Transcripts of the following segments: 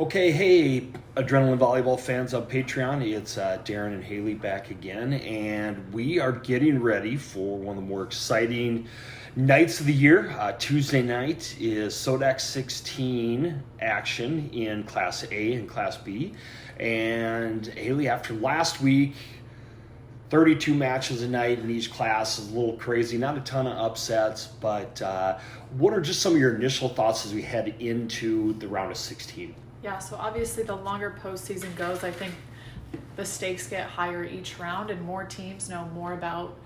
Okay, hey, Adrenaline Volleyball fans on Patreon. It's Darren and Haley back again, and we are getting ready for one of the more exciting nights of the year. Tuesday night is SODAK 16 action in Class A and Class B. And Haley, after last week, 32 matches a night in each class is a little crazy. Not a ton of upsets, but what are just some of your initial thoughts as we head into the round of 16? Yeah, so obviously the longer postseason goes, I think the stakes get higher each round and more teams know more about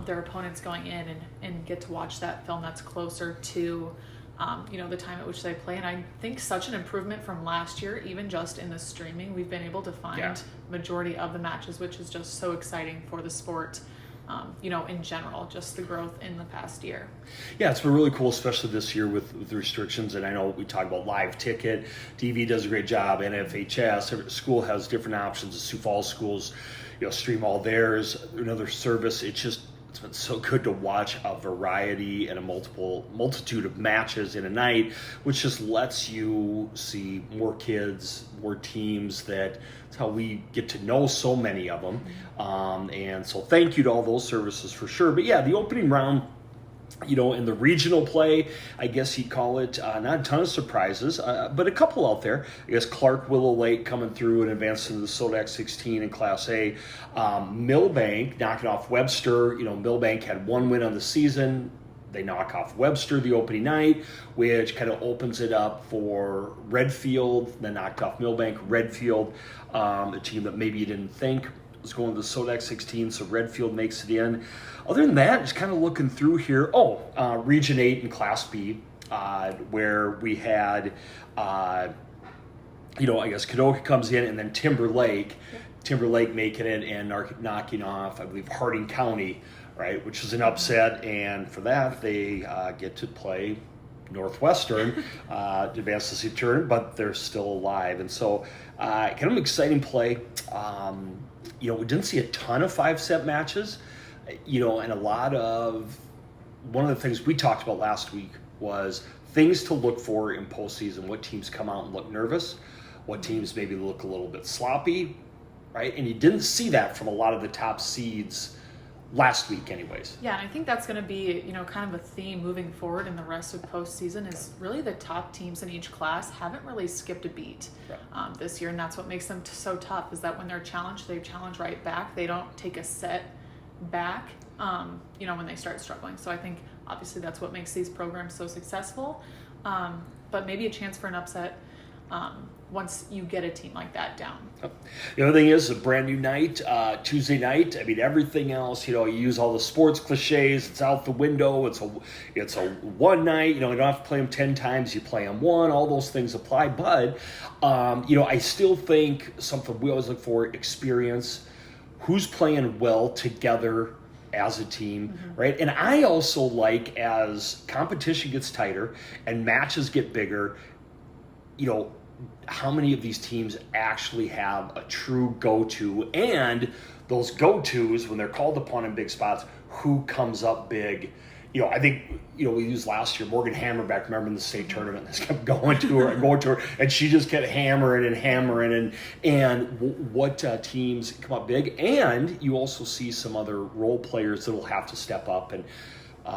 their opponents going in and get to watch that film that's closer to the time at which they play. And I think such an improvement from last year, even just in the streaming, we've been able to find majority of the matches, which is just so exciting for the sport. In general, just the growth in the past year. Yeah, it's been really cool, especially this year with the restrictions. And I know we talk about live ticket. DV does a great job. NFHS, every school has different options. The Sioux Falls schools, stream all theirs. Another service. It's been so good to watch a variety and a multitude of matches in a night, which just lets you see more kids, more teams. That's how we get to know so many of them. And so thank you to all those services for sure. But yeah, the opening round, in the regional play, I guess you'd call it, not a ton of surprises, but a couple out there. I guess Clark, Willow Lake coming through and advancing to the SODAK 16 in Class A. Millbank knocking off Webster. Millbank had one win on the season. They knock off Webster the opening night, which kind of opens it up for Redfield. Then knocked off Millbank. Redfield, a team that maybe you didn't think was going to the SODAK 16, so Redfield makes it in. Other than that, just kind of looking through here. Region 8 and Class B, where we had, I guess Kadoka comes in, and then Timberlake making it and knocking off, I believe, Harding County, right, which is an upset. And for that, they get to play Northwestern to advance the state tournament, but they're still alive. And so kind of an exciting play. We didn't see a ton of 5-set matches, and a lot of, one of the things we talked about last week was things to look for in postseason, what teams come out and look nervous, what teams maybe look a little bit sloppy, right? And you didn't see that from a lot of the top seeds last week anyways. Yeah, and I think that's going to be, kind of a theme moving forward in the rest of postseason is really the top teams in each class haven't really skipped a beat this year. And that's what makes them so tough is that when they're challenged, they challenge right back. They don't take a set back, when they start struggling. So I think obviously that's what makes these programs so successful. But maybe a chance for an upset once you get a team like that down. The other thing is a brand new night, Tuesday night. I mean, everything else, you use all the sports cliches. It's out the window. It's a one night. You don't have to play them 10 times. You play them one. All those things apply. But, I still think something we always look for, experience. Who's playing well together as a team, right? And I also like, as competition gets tighter and matches get bigger, how many of these teams actually have a true go-to, and those go-tos, when they're called upon in big spots, who comes up big? I think, we used last year, Morgan Hammerback, remember in the state tournament, just kept going to her, and she just kept hammering, and what teams come up big. And you also see some other role players that will have to step up, and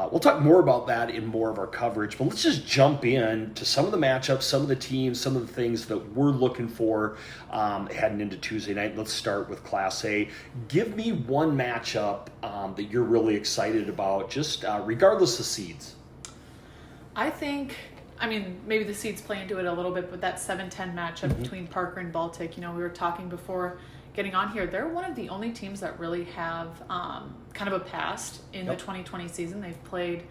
we'll talk more about that in more of our coverage, but let's just jump in to some of the matchups, some of the teams, some of the things that we're looking for heading into Tuesday night. Let's start with Class A. Give me one matchup that you're really excited about, just regardless of seeds. I think, maybe the seeds play into it a little bit, but that 7-10 matchup between Parker and Baltic, we were talking before getting on here, they're one of the only teams that really have kind of a past in the 2020 season. They've played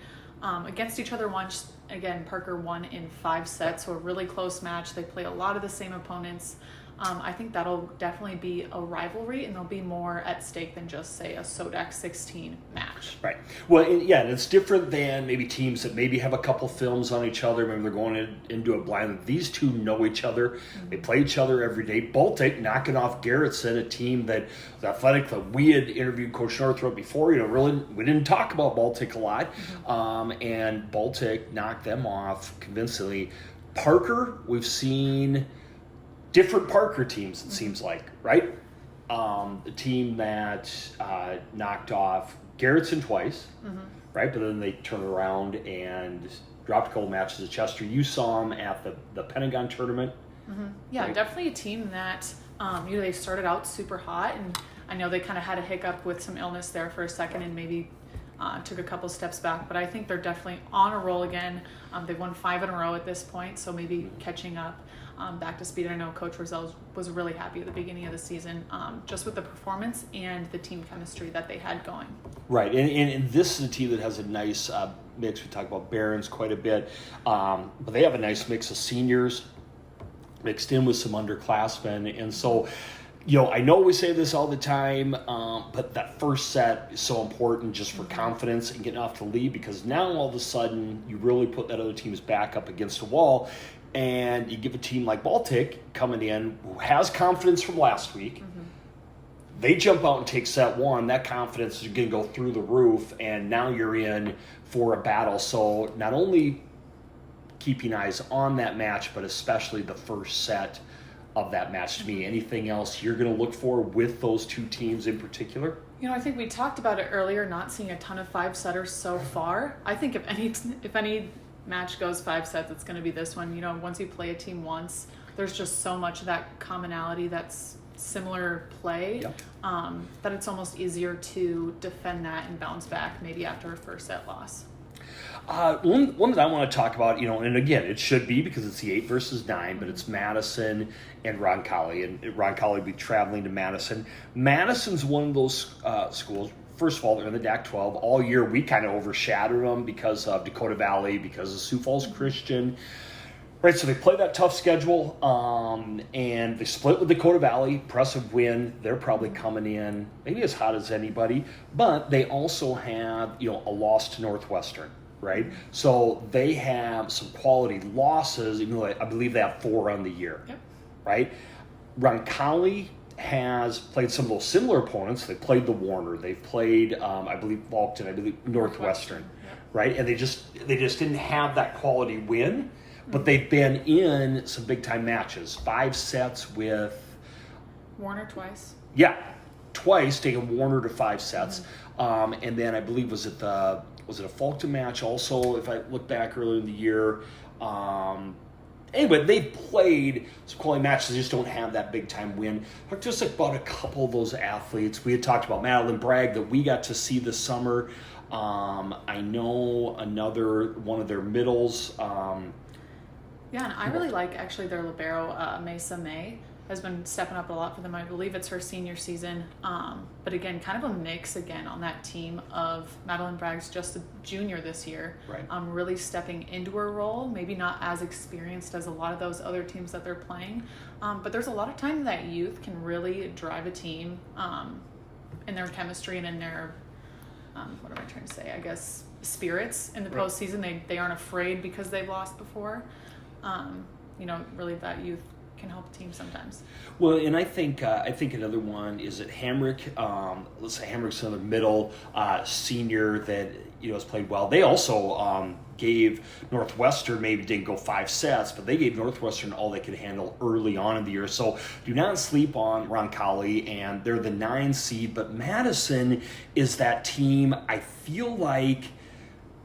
against each other once. Again, Parker won in 5 sets, so a really close match. They play a lot of the same opponents. I think that'll definitely be a rivalry, and there'll be more at stake than just, say, a SODAK 16 match. Right. Well, and it's different than maybe teams that maybe have a couple films on each other. Maybe they're going into it blind. These two know each other. They play each other every day. Baltic knocking off Garrettson, a team that was athletic. That we had interviewed Coach Northrup before. Really, we didn't talk about Baltic a lot. And Baltic knocked them off convincingly. Parker, we've seen different Parker teams, it seems like, right? The team that knocked off Garrettson twice, right? But then they turned around and dropped a couple matches at Chester. You saw them at the Pentagon tournament. Yeah, right? definitely a team that, they started out super hot, and I know they kind of had a hiccup with some illness there for a second and maybe took a couple steps back, but I think they're definitely on a roll again. They've won 5 in a row at this point, so maybe catching up back to speed. I know Coach Roselle was really happy at the beginning of the season, just with the performance and the team chemistry that they had going. Right, and this is a team that has a nice mix. We talk about Barons quite a bit, but they have a nice mix of seniors mixed in with some underclassmen, and so, I know we say this all the time, but that first set is so important just for confidence and getting off the lead, because now all of a sudden you really put that other team's back up against a wall, and you give a team like Baltic coming in who has confidence from last week. They jump out and take set 1. That confidence is going to go through the roof, and now you're in for a battle. So not only keeping eyes on that match, but especially the first set of that match to me. Anything else you're going to look for with those two teams in particular? I think we talked about it earlier, not seeing a ton of 5-setters so far. I think if any match goes 5 sets, it's going to be this one. Once you play a team once, there's just so much of that commonality, that's similar play, that it's almost easier to defend that and bounce back maybe after a first set loss. One that I want to talk about, and again, it should be because it's the 8 versus 9, but it's Madison and Roncalli, and Roncalli will be traveling to Madison. Madison's one of those schools. First of all, they're in the DAC-12 all year. We kind of overshadowed them because of Dakota Valley, because of Sioux Falls Christian. Right, so they play that tough schedule, and they split with Dakota Valley. Impressive win. They're probably coming in maybe as hot as anybody, but they also have a loss to Northwestern, right? So they have some quality losses. Even though I believe they have 4 on the year, right? Roncalli has played some of those similar opponents. They played the Warner. They've played, I believe, Vulcan. I believe Northwestern, right? And they just didn't have that quality win. But they've been in some big-time matches. 5 sets with Warner twice. Yeah, twice, taking Warner to 5 sets. And then I believe was it a Fulton match also, if I look back earlier in the year. Anyway, they've played some quality matches. They just don't have that big-time win. Just about a couple of those athletes. We had talked about Madeline Bragg that we got to see this summer. I know another one of their middles. Yeah, and I really like actually their libero, Mesa May, has been stepping up a lot for them. I believe it's her senior season. But again, kind of a mix again on that team of Madeline Bragg's just a junior this year. Right. Really stepping into her role, maybe not as experienced as a lot of those other teams that they're playing. But there's a lot of time that youth can really drive a team in their chemistry and in their, what am I trying to say, I guess, spirits in the postseason. They aren't afraid because they've lost before. Really that youth can help a team sometimes. Well, and I think another one is that Hamrick. Let's say Hamrick's another middle senior that has played well. They also gave Northwestern, maybe didn't go 5 sets, but they gave Northwestern all they could handle early on in the year. So do not sleep on Roncalli, and they're the 9 seed. But Madison is that team. I feel like.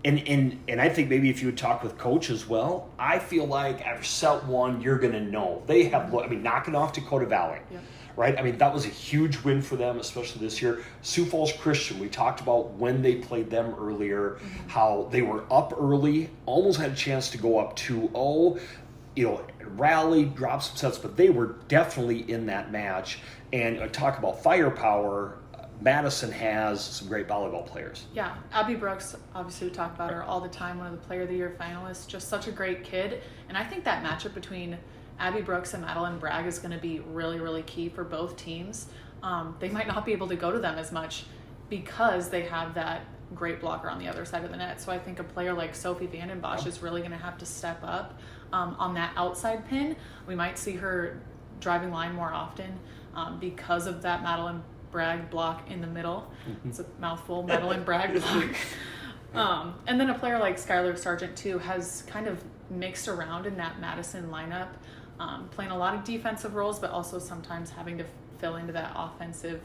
And I think maybe if you would talk with Coach as well, I feel like after set 1, you're going to know. They have, knocking off Dakota Valley, right? That was a huge win for them, especially this year. Sioux Falls Christian, we talked about when they played them earlier, how they were up early, almost had a chance to go up 2-0, rallied, dropped some sets, but they were definitely in that match. And talk about firepower, Madison has some great volleyball players. Yeah, Abby Brooks, obviously we talk about her all the time, one of the Player of the Year finalists, just such a great kid. And I think that matchup between Abby Brooks and Madeline Bragg is going to be really, really key for both teams. They might not be able to go to them as much because they have that great blocker on the other side of the net. So I think a player like Sophie Vandenbosch is really going to have to step up on that outside pin. We might see her driving line more often because of that Madeline Bragg block in the middle. It's a mouthful, Madeline Bragg block. And then a player like Skylar Sargent too has kind of mixed around in that Madison lineup. playing a lot of defensive roles, but also sometimes having to fill into that offensive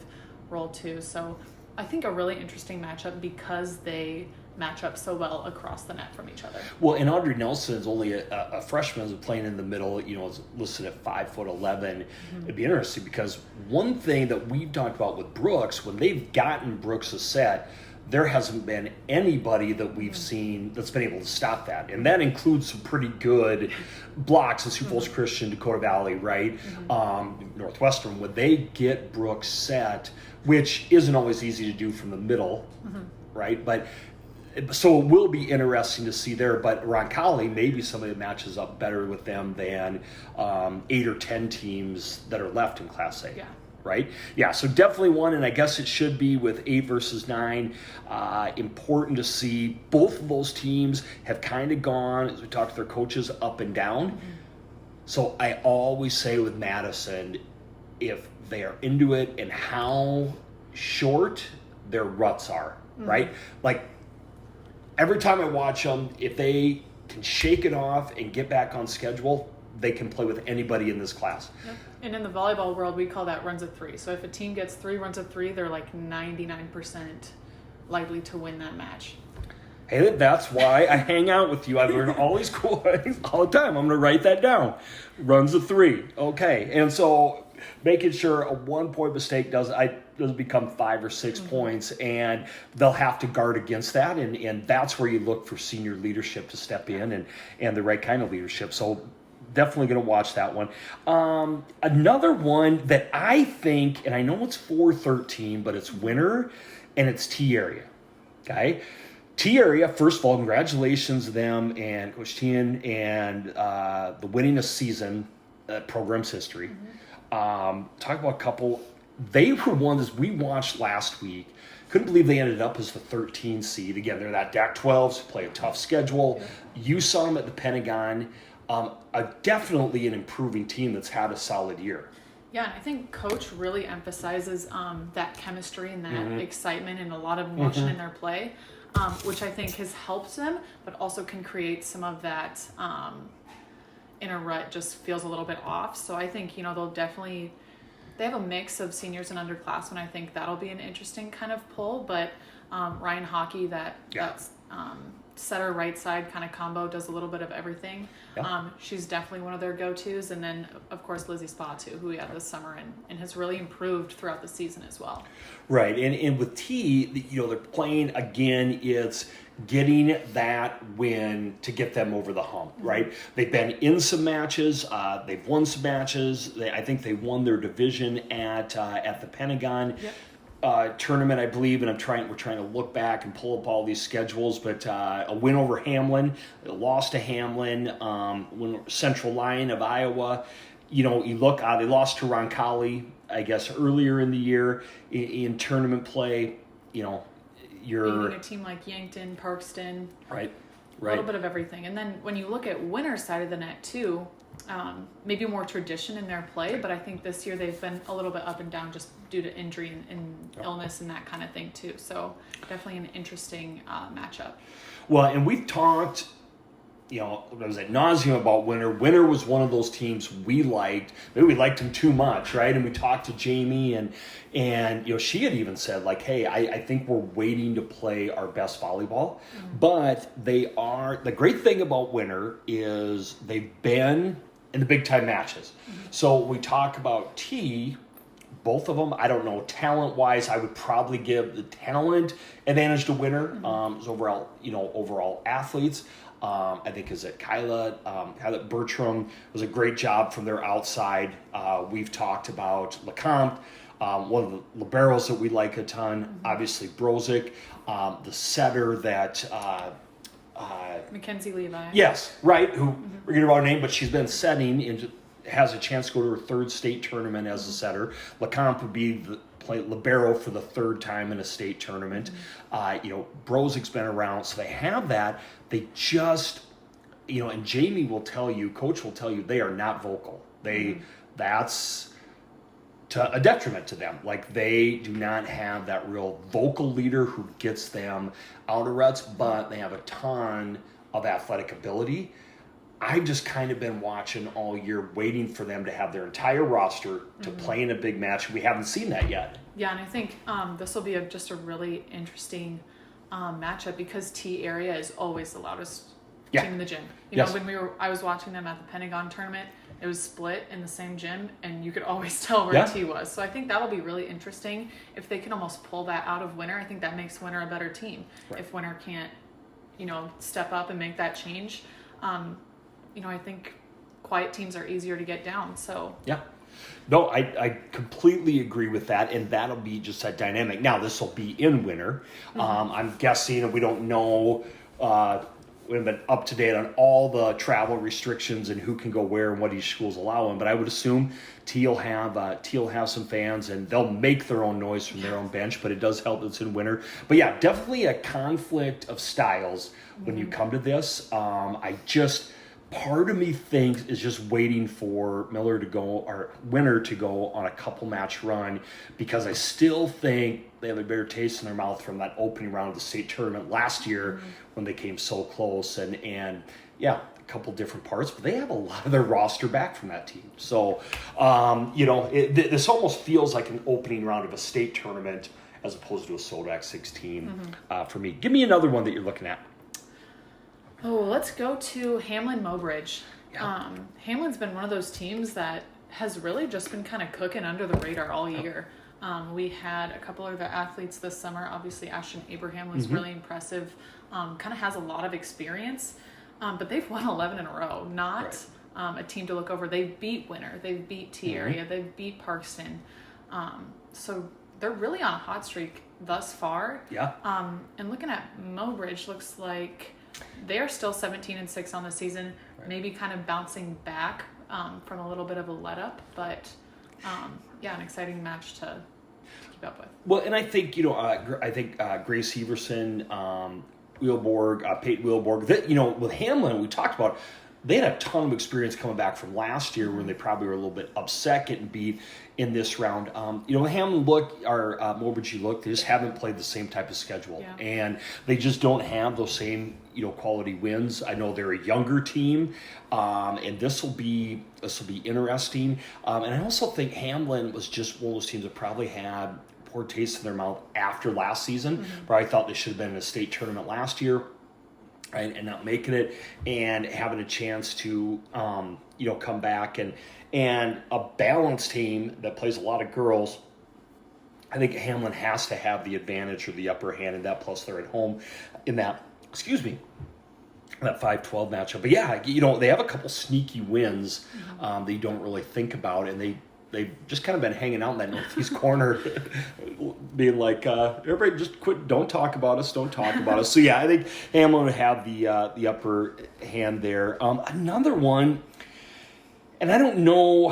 role too. So I think a really interesting matchup because they match up so well across the net from each other. Well, and Audrey Nelson is only a freshman, is playing in the middle, is listed at 5'11". It'd be interesting because one thing that we've talked about with Brooks, when they've gotten Brooks a set, there hasn't been anybody that we've seen that's been able to stop that. And that includes some pretty good blocks in Sioux Falls Christian, Dakota Valley, right? Northwestern, when they get Brooks set, which isn't always easy to do from the middle, right? But so it will be interesting to see there. But Roncalli, maybe somebody that matches up better with them than 8 or 10 teams that are left in Class A. Yeah. Right? Yeah, so definitely one, and I guess it should be with 8 versus 9. Important to see both of those teams have kind of gone, as we talked to their coaches, up and down. So I always say with Madison, if they are into it and how short their ruts are, right? Like, every time I watch them, if they can shake it off and get back on schedule, they can play with anybody in this class. Yep. And in the volleyball world, we call that runs of 3. So if a team gets 3 runs of 3, they're like 99% likely to win that match. Hey, that's why I hang out with you. I learn all these cool things all the time. I'm going to write that down. Runs of 3. Okay. And so making sure a 1-point mistake doesn't become 5 or 6 points, and they'll have to guard against that. And that's where you look for senior leadership to step in and the right kind of leadership. So definitely going to watch that one. Another one that I think, and I know it's 4-13, but it's winter, and it's T area. Okay? T area, first of all, congratulations to them and Coach Tien and the winningest season program's history. Talk about a couple. They were ones we watched last week. Couldn't believe they ended up as the 13 seed. Again, they're that DAC 12s, play a tough schedule. You saw them at the Pentagon. Definitely an improving team that's had a solid year. Yeah, and I think Coach really emphasizes that chemistry and that excitement and a lot of emotion in their play, which I think has helped them, but also can create some of that inner rut just feels a little bit off. So I think, they have a mix of seniors and underclassmen. I think that'll be an interesting kind of pull, but Ryan Hockey, that's setter right side kind of combo, does a little bit of everything. She's definitely one of their go-tos. And then, of course, Lizzie Spa, too, who we had this summer and has really improved throughout the season as well. Right. And with T, they're playing, again, it's getting that win to get them over the hump, right? They've been in some matches. They've won some matches. I think they won their division at the Pentagon. Tournament, I believe, and we're trying to look back and pull up all these schedules, but a win over Hamlin, a loss to Hamlin, when Central Line of Iowa, you look, they lost to Roncalli, I guess, earlier in the year in tournament play, you're beating a team like Yankton, Parkston, right, a little bit of everything. And then when you look at winner's side of the net too, maybe more tradition in their play, but I think this year they've been a little bit up and down just due to injury and illness and that kind of thing too. So definitely an interesting matchup. Well, and we've talked, what was it, nauseam about Winter. Winter was one of those teams we liked. Maybe we liked him too much, right? And we talked to Jamie, and she had even said, like, hey, I think we're waiting to play our best volleyball. But the great thing about Winter is they've been in the big-time matches. So we talk about T, both of them, I don't know, talent-wise, I would probably give the talent advantage to Winter as overall athletes. I think Kyla Bertram was a great job from their outside. We've talked about LeCompte, one of the liberos that we like a ton. Obviously Brozick, the setter that Mackenzie Levi. Yes, right. Who we're getting about her name, but she's been setting and has a chance to go to her third state tournament as a setter. LeCompte would be play libero for the third time in a state tournament. Brozick's been around, so they have that. They just, and Jamie will tell you, Coach will tell you, they are not vocal. That's to a detriment to them. Like, they do not have that real vocal leader who gets them out of ruts, but they have a ton of athletic ability. I've just kind of been watching all year, waiting for them to have their entire roster to play in a big match. We haven't seen that yet. Yeah, and I think this will be just a really interesting matchup because T area is always the loudest team in the gym. You know, when I was watching them at the Pentagon tournament, it was split in the same gym, and you could always tell where T was. So I think that'll be really interesting if they can almost pull that out of Winter. I think that makes Winter a better team. Right. If Winter can't, step up and make that change. I think quiet teams are easier to get down. So yeah. No, I completely agree with that, and that'll be just a dynamic. Now, this will be in Winter. I'm guessing, and we don't know, we haven't been up to date on all the travel restrictions and who can go where and what each school's allowing, but I would assume T will have some fans, and they'll make their own noise from their own bench, but it does help that it's in Winter. But yeah, definitely a conflict of styles when you come to this. Part of me thinks is just waiting for Winter to go on a couple match run, because I still think they have a better taste in their mouth from that opening round of the state tournament last year when they came so close, and yeah, a couple different parts, but they have a lot of their roster back from that team. So, this almost feels like an opening round of a state tournament as opposed to a SODAK 16 for me. Give me another one that you're looking at. Oh, let's go to Hamlin Mowbridge. Yeah. Hamlin's been one of those teams that has really just been kind of cooking under the radar all year. We had a couple of the athletes this summer. Obviously, Ashton Abraham was really impressive. Kind of has a lot of experience, but they've won 11 in a row. Not a team to look over. They've beat Winter. They've beat T area. They've beat Parkston. So they're really on a hot streak thus far. Yeah. And looking at Mowbridge, looks like they are still 17-6 on the season, maybe kind of bouncing back from a little bit of a let-up, but an exciting match to keep up with. Well, and I think, Grace Heverson, Peyton Wheelborg, with Hamlin, we talked about, they had a ton of experience coming back from last year when they probably were a little bit upset getting beat in this round. Hamlin Mowbridge, they just haven't played the same type of schedule, and they just don't have those same quality wins. I know they're a younger team, and this will be interesting. And I also think Hamlin was just one of those teams that probably had poor taste in their mouth after last season. Probably thought they should have been in a state tournament last year. Right, and not making it, and having a chance to come back and a balanced team that plays a lot of girls. I think Hamlin has to have the advantage or the upper hand in that, plus they're at home in that 5-12 matchup. But yeah, they have a couple sneaky wins that you don't really think about, and they've just kind of been hanging out in that northeast corner, being like, everybody just quit, don't talk about us. So yeah, I think Hamlin would have the upper hand there. Another one, and I don't know,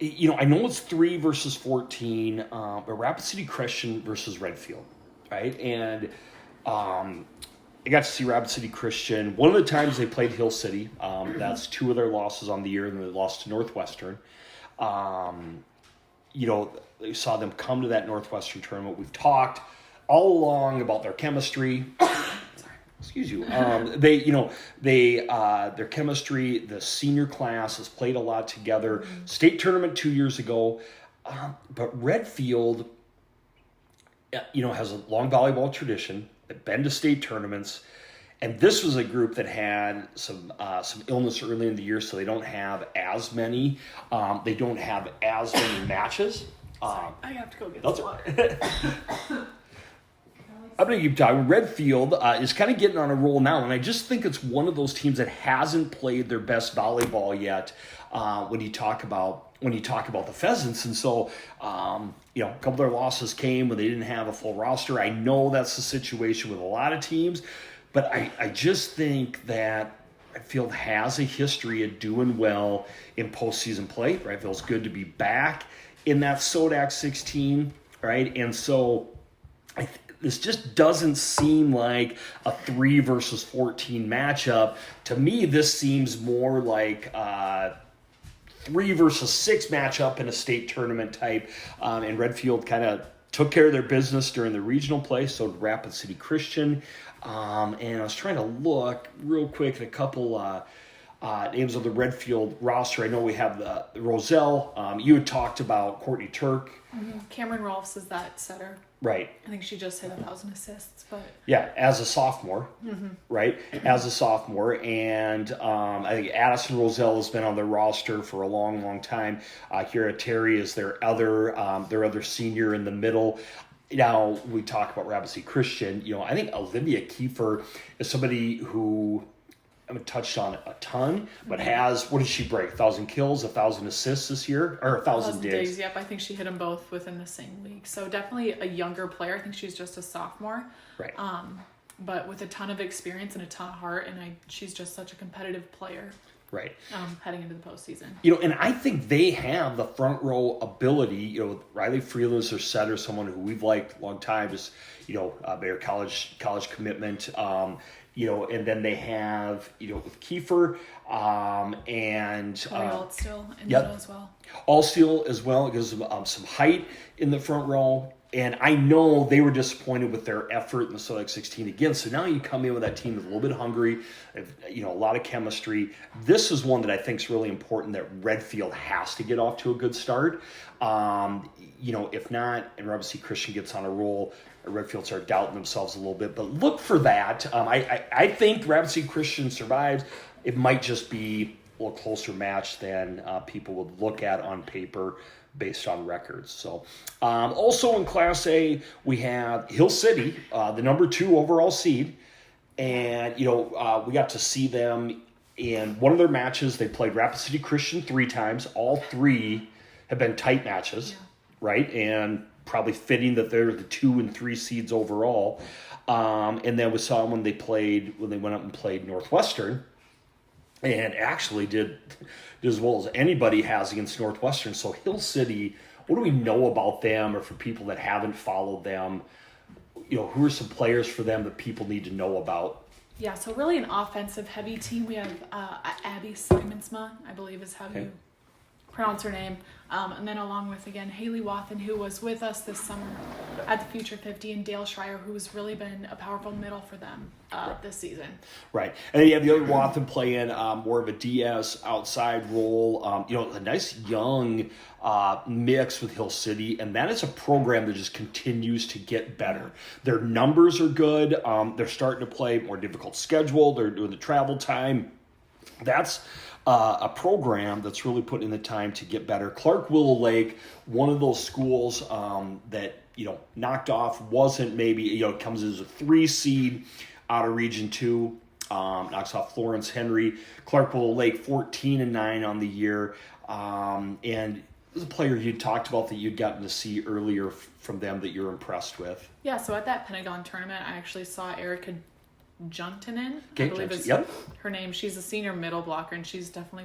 I know it's 3 versus 14, but Rapid City Christian versus Redfield, right? And I got to see Rapid City Christian. One of the times they played Hill City, that's 2 of their losses on the year, and they lost to Northwestern. They saw them come to that Northwestern tournament. We've talked all along about their chemistry. Excuse you. Their chemistry. The senior class has played a lot together. State tournament 2 years ago, but Redfield, has a long volleyball tradition. They've been to state tournaments. And this was a group that had some illness early in the year, so they don't have as many. They don't have as many matches. I have to go get some water. I'm going to keep talking. Redfield is kind of getting on a roll now, and I just think it's one of those teams that hasn't played their best volleyball yet. When you talk about the Pheasants, and so a couple of their losses came when they didn't have a full roster. I know that's the situation with a lot of teams. But I just think that Redfield has a history of doing well in postseason play. Right, feels good to be back in that SODAK 16, right? And so this just doesn't seem like a 3 versus 14 matchup. To me, this seems more like 3 versus 6 matchup in a state tournament type. And Redfield kind of took care of their business during the regional play, so did Rapid City Christian. And I was trying to look real quick at a couple names on the Redfield roster. I know we have the Roselle. You had talked about Courtney Turk. Cameron Rolfs is that setter. Right. I think she just hit 1,000 assists, but yeah, as a sophomore, right? As a sophomore, and I think Addison Roselle has been on the roster for a long, long time. Kira Terry is their other senior in the middle. Now we talk about Rapid City Christian. I think Olivia Kiefer is somebody who I haven't touched on a ton, but has, what did she break? 1,000 kills, 1,000 assists this year, or 1,000 digs? Yep, I think she hit them both within the same week. So definitely a younger player. I think she's just a sophomore. Right. But with a ton of experience and a ton of heart, and she's just such a competitive player. Right. Heading into the postseason. And I think they have the front row ability. Riley Freeland is their setter, someone who we've liked a long time, just, their college commitment. And then they have, with Kiefer, and Allstill in the middle as well. Allstill as well. It gives them some height in the front row. And I know they were disappointed with their effort in the SODAK 16 again. So now you come in with that team that's a little bit hungry, a lot of chemistry. This is one that I think is really important that Redfield has to get off to a good start. If not, and Rapid City Christian gets on a roll, Redfield start doubting themselves a little bit. But look for that. I think Rapid City Christian survives. It might just be a little closer match than people would look at on paper based on records. So also in Class A, we have Hill City, the number 2 overall seed. And, we got to see them in one of their matches. They played Rapid City Christian 3 times. All 3 have been tight matches, right? And probably fitting that they're the 2 and 3 seeds overall. And then we saw them when they went up and played Northwestern, and actually did as well as anybody has against Northwestern. So Hill City, what do we know about them, or for people that haven't followed them, who are some players for them that people need to know about? Yeah, so really an offensive heavy team. We have Abby Simonsma, I believe is how you pronounce her name. And then along with, again, Haley Wathen, who was with us this summer at the Future 50, and Dale Schreier, who's really been a powerful middle for them this season. Right. And then you have the other Wathen playing more of a DS outside role. A nice young mix with Hill City, and that is a program that just continues to get better. Their numbers are good. They're starting to play more difficult schedule. They're doing the travel time. That's a program that's really putting in the time to get better. Clark Willow Lake, one of those schools that knocked off, wasn't maybe comes as a 3 seed out of Region 2, knocks off Florence Henry. Clark Willow Lake 14-9 on the year, and it was a player you talked about that you'd gotten to see earlier from them that you're impressed with. Yeah, so at that Pentagon tournament, I actually saw Erica Juntanen, I believe is her name. She's a senior middle blocker, and she's definitely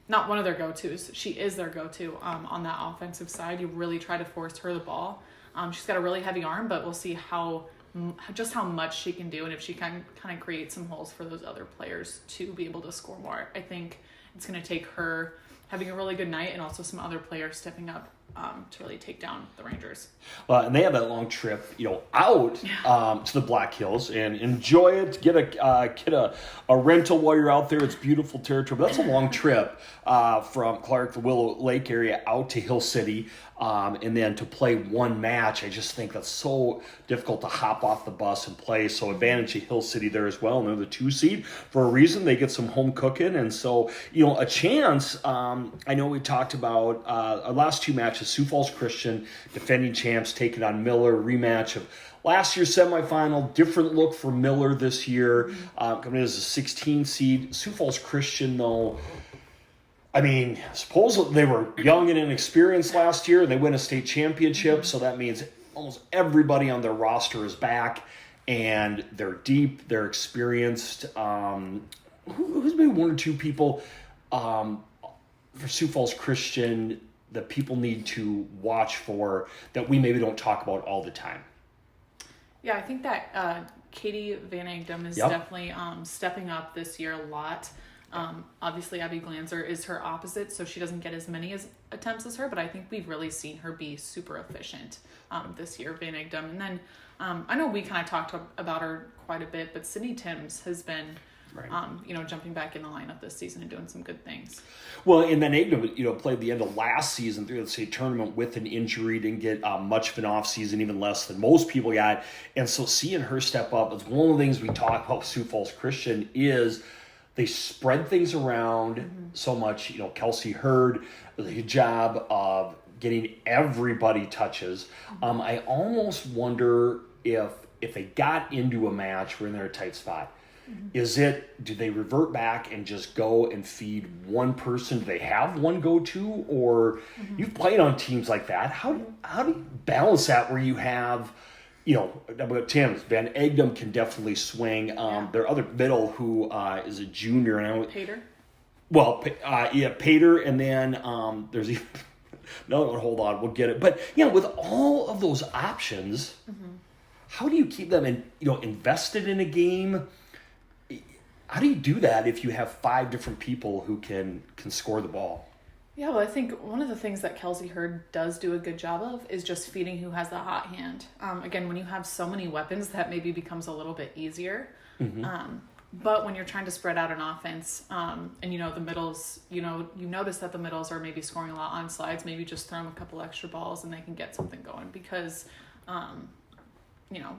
not one of their go-tos. She is their go-to on that offensive side. You really try to force her the ball. She's got a really heavy arm, but we'll see how much she can do, and if she can kind of create some holes for those other players to be able to score more. I think it's going to take her having a really good night, and also some other players stepping up to really take down the Rangers. And they have that long trip, out to the Black Hills and enjoy it. Get a rental while you're out there. It's beautiful territory. But that's a long trip from Clark, the Willow Lake area, out to Hill City, and then to play one match. I just think that's so difficult to hop off the bus and play. So advantage of Hill City there as well. And they're the 2 seed for a reason. They get some home cooking, and so a chance. I know we talked about our last 2 matches. Sioux Falls Christian, defending champs, taking on Miller, rematch of last year's semifinal. Different look for Miller this year, coming in as a 16 seed. Sioux Falls Christian, though, supposedly they were young and inexperienced last year. They win a state championship, so that means almost everybody on their roster is back, and they're deep, they're experienced. Who's maybe 1 or 2 people for Sioux Falls Christian that people need to watch for that we maybe don't talk about all the time? Yeah, I think that Katie Van Egdom is definitely stepping up this year a lot. Obviously, Abby Glanzer is her opposite, so she doesn't get as many attempts as her, but I think we've really seen her be super efficient this year, Van Egdom. And then I know we kind of talked about her quite a bit, but Sydney Timms has been Right. Jumping back in the lineup this season and doing some good things. Well, and then Agnew, played the end of last season through the state tournament with an injury, didn't get much of an off season, even less than most people got. And so seeing her step up is one of the things we talk about with Sioux Falls Christian is they spread things around so much. Kelsey Hurd does a good job of getting everybody touches. I almost wonder if they got into a match, we're in their tight spot. Do they revert back and just go and feed one person? Do they have one go-to? Or you've played on teams like that. How do you balance that where you have, Tim, Ben Egdom can definitely swing. Their other middle who is a junior. And Pater? Well, Pater, and then there's even another one. Hold on, we'll get it. But, with all of those options, how do you keep them invested in a game? How do you do that if you have 5 different people who can score the ball? Yeah, well, I think one of the things that Kelsey Hurd does do a good job of is just feeding who has the hot hand. Again, when you have so many weapons, that maybe becomes a little bit easier. But when you're trying to spread out an offense, and the middles, you notice that the middles are maybe scoring a lot on slides, maybe just throw them a couple extra balls and they can get something going. Because,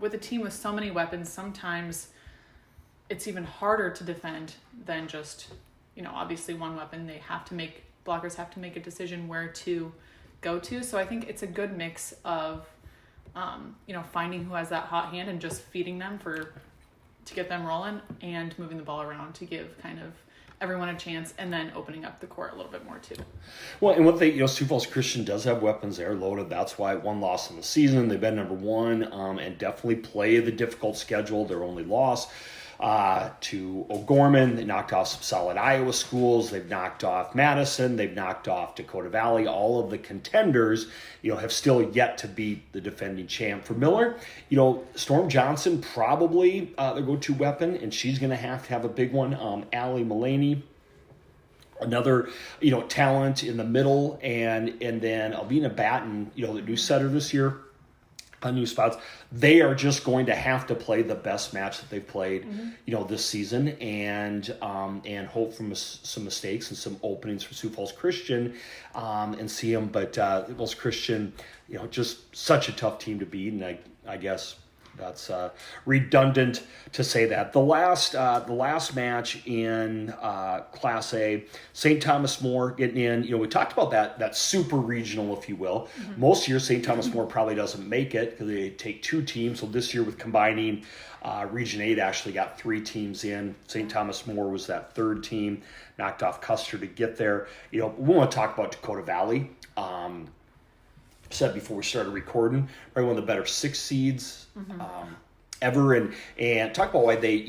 with a team with so many weapons, sometimes it's even harder to defend than just, obviously one weapon. Blockers have to make a decision where to go to. So I think it's a good mix of, finding who has that hot hand and just feeding them to get them rolling and moving the ball around to give kind of everyone a chance and then opening up the court a little bit more too. Well, and Sioux Falls Christian does have weapons there loaded. That's why 1 loss in the season. They've been number 1 and definitely play the difficult schedule. Their only loss to O'Gorman. They knocked off some solid Iowa schools. They've knocked off Madison. They've knocked off Dakota Valley. All of the contenders, have still yet to beat the defending champ. For Miller, Storm Johnson probably their go-to weapon, and she's going to have a big one. Allie Mullaney, another, talent in the middle, and then Albina Batten, the new setter this year. On new spots, they are just going to have to play the best match that they've played, this season, and hope from some mistakes and some openings for Sioux Falls Christian, and see them. But Sioux Falls Christian, just such a tough team to beat, and I guess that's redundant to say that. The last match in Class A, St. Thomas More getting in. We talked about that super regional, if you will. Most years, St. Thomas More probably doesn't make it because they take 2 teams. So this year with combining, Region 8 actually got 3 teams in. St. Thomas More was that 3rd team, knocked off Custer to get there. We want to talk about Dakota Valley. Said before we started recording, probably one of the better 6 seeds ever, and talk about why they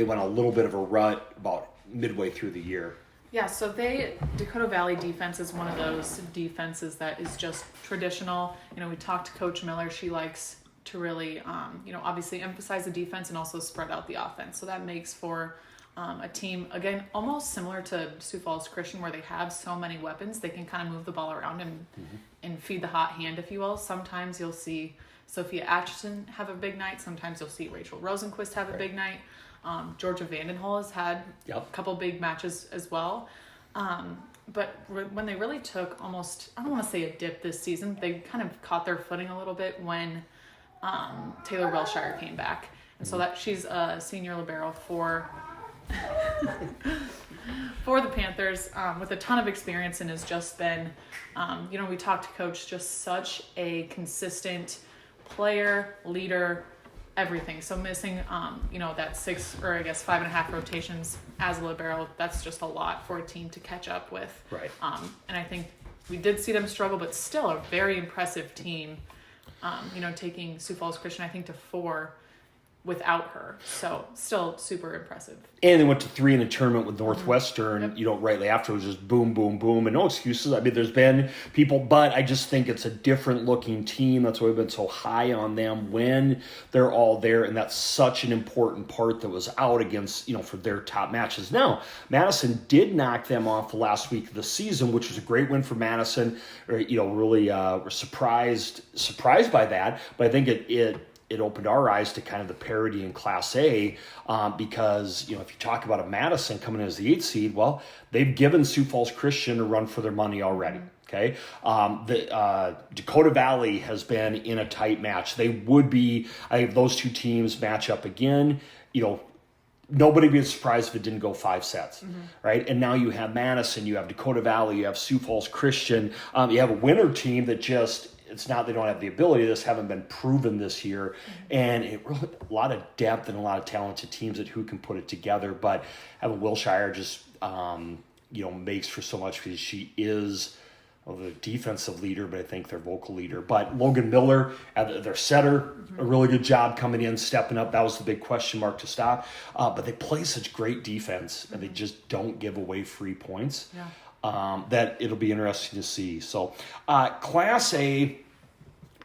went a little bit of a rut about midway through the year. Yeah, so Dakota Valley defense is one of those defenses that is just traditional. We talked to Coach Miller. She likes to really, obviously emphasize the defense and also spread out the offense. So that makes for a team, again, almost similar to Sioux Falls Christian, where they have so many weapons, they can kind of move the ball around and feed the hot hand, if you will. Sometimes you'll see Sophia Atchison have a big night. Sometimes you'll see Rachel Rosenquist have a big night. Georgia Vandenhol has had a couple big matches as well. But when they really took almost, I don't want to say a dip this season, they kind of caught their footing a little bit when Taylor Wilshire came back. And so that she's a senior libero for the Panthers, with a ton of experience, and has just been, we talked to Coach, just such a consistent player, leader, everything. So missing, that 5.5 rotations as a libero, that's just a lot for a team to catch up with. Right. And I think we did see them struggle, but still a very impressive team, taking Sioux Falls Christian, I think, to 4 without her. So still super impressive. And they went to 3 in a tournament with Northwestern, rightly after. It was just boom, boom, boom, and no excuses. I mean, there's been people, but I just think it's a different looking team. That's why we've been so high on them when they're all there, and that's such an important part that was out against, for their top matches. Now, Madison did knock them off the last week of the season, which was a great win for Madison. Really were surprised by that, but I think it it opened our eyes to kind of the parity in Class A, because, if you talk about a Madison coming in as the 8th seed, well, they've given Sioux Falls Christian a run for their money already. Okay. The Dakota Valley has been in a tight match. They would be, I think those two teams match up again, nobody would be surprised if it didn't go 5 sets, right? And now you have Madison, you have Dakota Valley, you have Sioux Falls Christian. You have a winner team that it's not they don't have the ability, this haven't been proven this year. And it really, a lot of depth and a lot of talented teams who can put it together. But having Wilshire just, makes for so much because she is the defensive leader, but I think their vocal leader. But Logan Miller, their setter, a really good job coming in, stepping up. That was the big question mark to stop. But they play such great defense, and they just don't give away free points. Yeah. That it'll be interesting to see. So Class A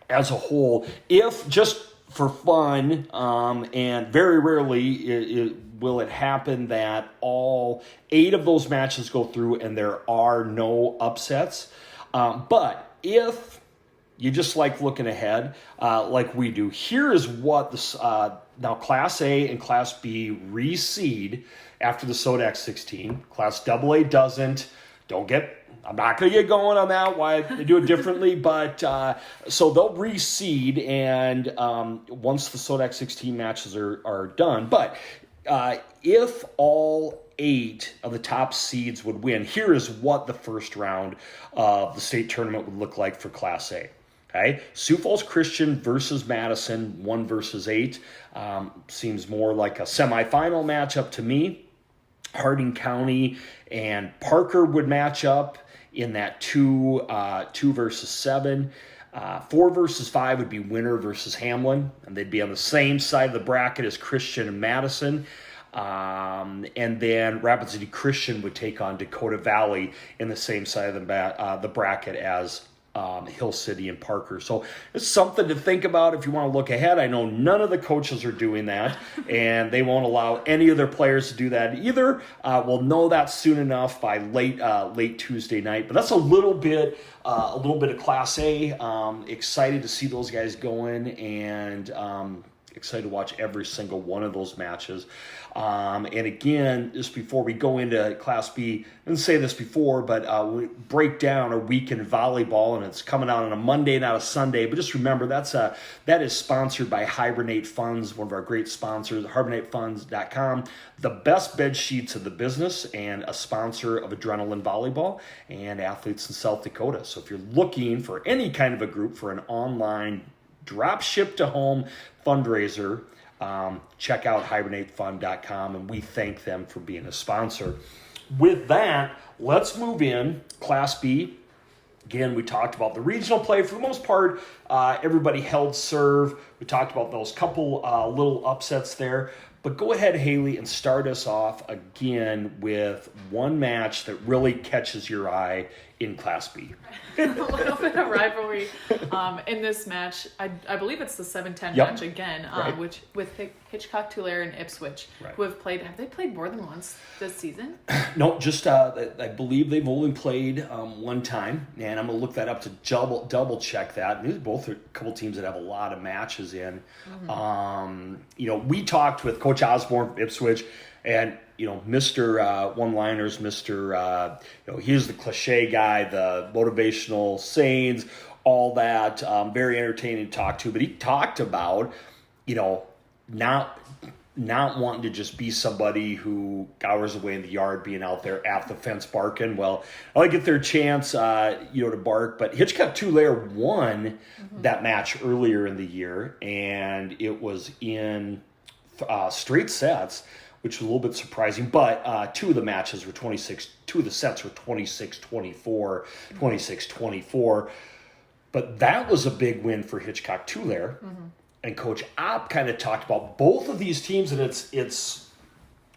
as a whole, if just for fun, and very rarely will it happen that all 8 of those matches go through and there are no upsets. But if you just like looking ahead, like we do, here is what now Class A and Class B reseed after the SODAK 16. Class AA doesn't. I'm not going to get going on that, why they do it differently, but so they'll reseed, and once the SODAK 16 matches are done. But if all 8 of the top seeds would win, here is what the first round of the state tournament would look like for Class A. Okay, Sioux Falls Christian versus Madison, 1 versus 8. Seems more like a semifinal matchup to me. Harding County and Parker would match up in that 2 versus 7. 4 versus 5 would be Winter versus Hamlin, and they'd be on the same side of the bracket as Christian and Madison. And then Rapid City Christian would take on Dakota Valley in the same side of the bracket as Hill City and Parker. So it's something to think about if you want to look ahead. I know none of the coaches are doing that, and they won't allow any of their players to do that either. We'll know that soon enough by late Tuesday night. But that's a little bit of Class A. Excited to see those guys going, and excited to watch every single one of those matches. And again, just before we go into Class B, I didn't say this before, but we break down our week in volleyball, and it's coming out on a Monday, not a Sunday. But just remember, that is sponsored by Hibernate Funds, one of our great sponsors, hibernatefunds.com, the best bed sheets of the business, and a sponsor of Adrenaline Volleyball and Athletes in South Dakota. So if you're looking for any kind of a group for an online drop ship to home fundraiser, check out hibernatefund.com, and we thank them for being a sponsor. With that, let's move in Class B. Again, we talked about the regional play. For the most part, everybody held serve. We talked about those couple little upsets there. But go ahead, Haley, and start us off again with one match that really catches your eye in Class B. A little bit of rivalry in this match. I believe it's the 7-10 match again, right. which with Hitchcock, Tulare, and Ipswich, right. who have they played more than once this season? No, just I believe they've only played one time, and I'm going to look that up to double check that. These both are a couple teams that have a lot of matches in. Mm-hmm. We talked with Coach Osborne from Ipswich, and Mr. One-Liners, Mr. He's the cliche guy, the motivational sayings, all that. Very entertaining to talk to. But he talked about, not wanting to just be somebody who hours away in the yard, being out there at the fence barking. Well, I like get their chance, to bark. But Hitchcock Tulare won that match earlier in the year, and it was in straight sets, which was a little bit surprising. But 2 of the matches were 26. 2 of the sets were 26-24, 26-24. But that was a big win for Hitchcock Tulare. Mm-hmm. And Coach Opp kind of talked about both of these teams, and it's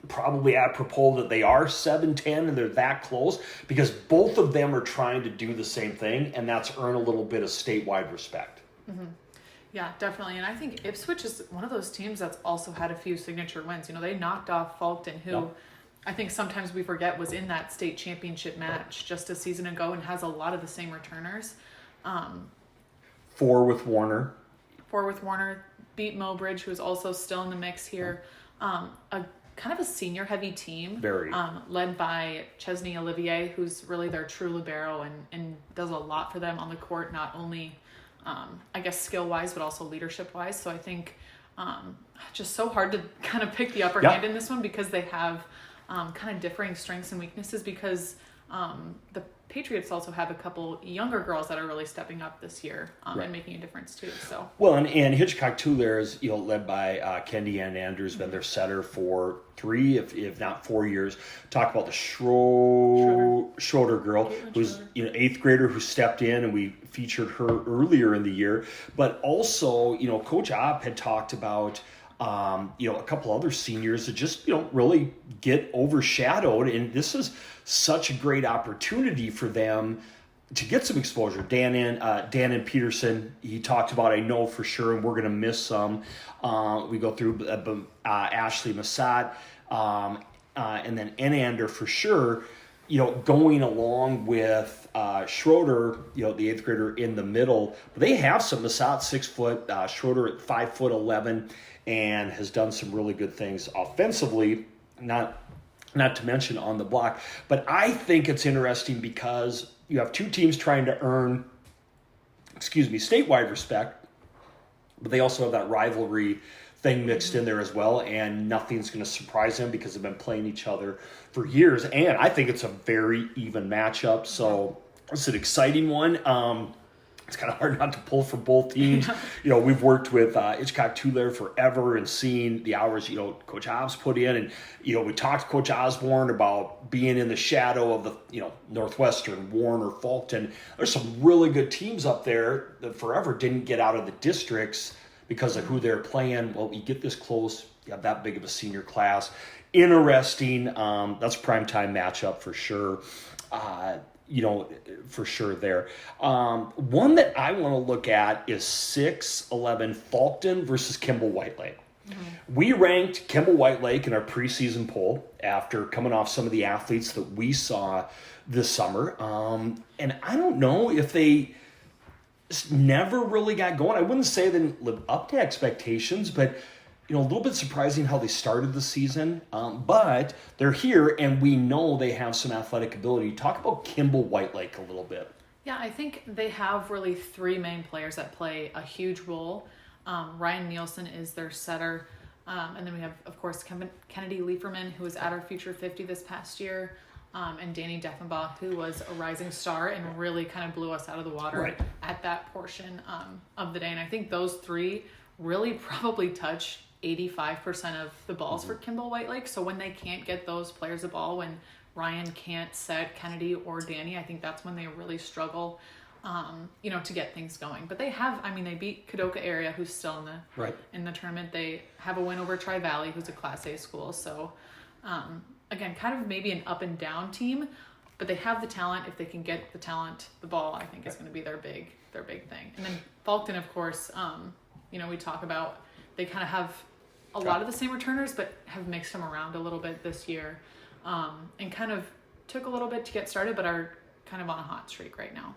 probably apropos that they are 7-10 and they're that close, because both of them are trying to do the same thing, and that's earn a little bit of statewide respect. Mm-hmm. Yeah, definitely. And I think Ipswich is one of those teams that's also had a few signature wins. They knocked off Fulton, who I think sometimes we forget was in that state championship match just a season ago and has a lot of the same returners. 4 with Warner. Forworth Warner beat Moe Bridge, who's also still in the mix here. A kind of a senior heavy team. Very. Led by Chesney Olivier, who's really their true libero and does a lot for them on the court, not only, I guess, skill-wise, but also leadership-wise. So I think just so hard to kind of pick the upper hand in this one because they have kind of differing strengths and weaknesses because the Patriots also have a couple younger girls that are really stepping up this year and making a difference too. So well, and Hitchcock Tulare is led by Kendi Ann Andrews, been their setter for 3, if not 4 years. Talk about the Schroeder girl, Caitlin who's Schroeder. 8th grader who stepped in, and we featured her earlier in the year. But also, Coach Opp had talked about a couple other seniors that just, really get overshadowed. And this is such a great opportunity for them to get some exposure. Dan and Peterson, he talked about, I know for sure, and we're going to miss some. We go through Ashley Massad, and then Enander for sure, going along with Schroeder, the 8th grader in the middle. But they have some. Massad 6 foot, Schroeder at 5'11", and has done some really good things offensively, not to mention on the block. But I think it's interesting because you have 2 teams trying to earn, statewide respect, but they also have that rivalry thing mixed in there as well, and nothing's going to surprise them because they've been playing each other for years. And I think it's a very even matchup, so it's an exciting one. It's kind of hard not to pull for both teams. We've worked with Hitchcock Tulare forever and seen the hours, Coach Hobbs put in. And, we talked to Coach Osborne about being in the shadow of the, Northwestern, Warner, Fulton. There's some really good teams up there that forever didn't get out of the districts because of who they're playing. Well, you get this close, you have that big of a senior class. Interesting. That's a primetime matchup for sure. For sure there. One that I want to look at is 6'11" Fulton versus Kimball White Lake. Mm-hmm. We ranked Kimball White Lake in our preseason poll after coming off some of the athletes that we saw this summer. And I don't know if they never really got going. I wouldn't say they didn't live up to expectations, but a little bit surprising how they started the season, but they're here, and we know they have some athletic ability. Talk about Kimball White Lake a little bit. Yeah, I think they have really 3 main players that play a huge role. Ryan Nielsen is their setter, and then we have, of course, Kennedy Lieferman, who was at our Future 50 this past year, and Danny Deffenbaugh, who was a rising star and really kind of blew us out of the water at that portion of the day. And I think those 3 really probably touch 85% of the balls for Kimball White Lake. So when they can't get those players the ball, when Ryan can't set Kennedy or Danny, I think that's when they really struggle, to get things going. But they have, they beat Kadoka area, who's still in the tournament. They have a win over Tri-Valley, who's a Class A school. So, again, kind of maybe an up and down team, but they have the talent. If they can get the ball, I think is going to be their big thing. And then Fulton, of course, we talk about, they kind of have a lot of the same returners, but have mixed them around a little bit this year, and kind of took a little bit to get started, but are kind of on a hot streak right now.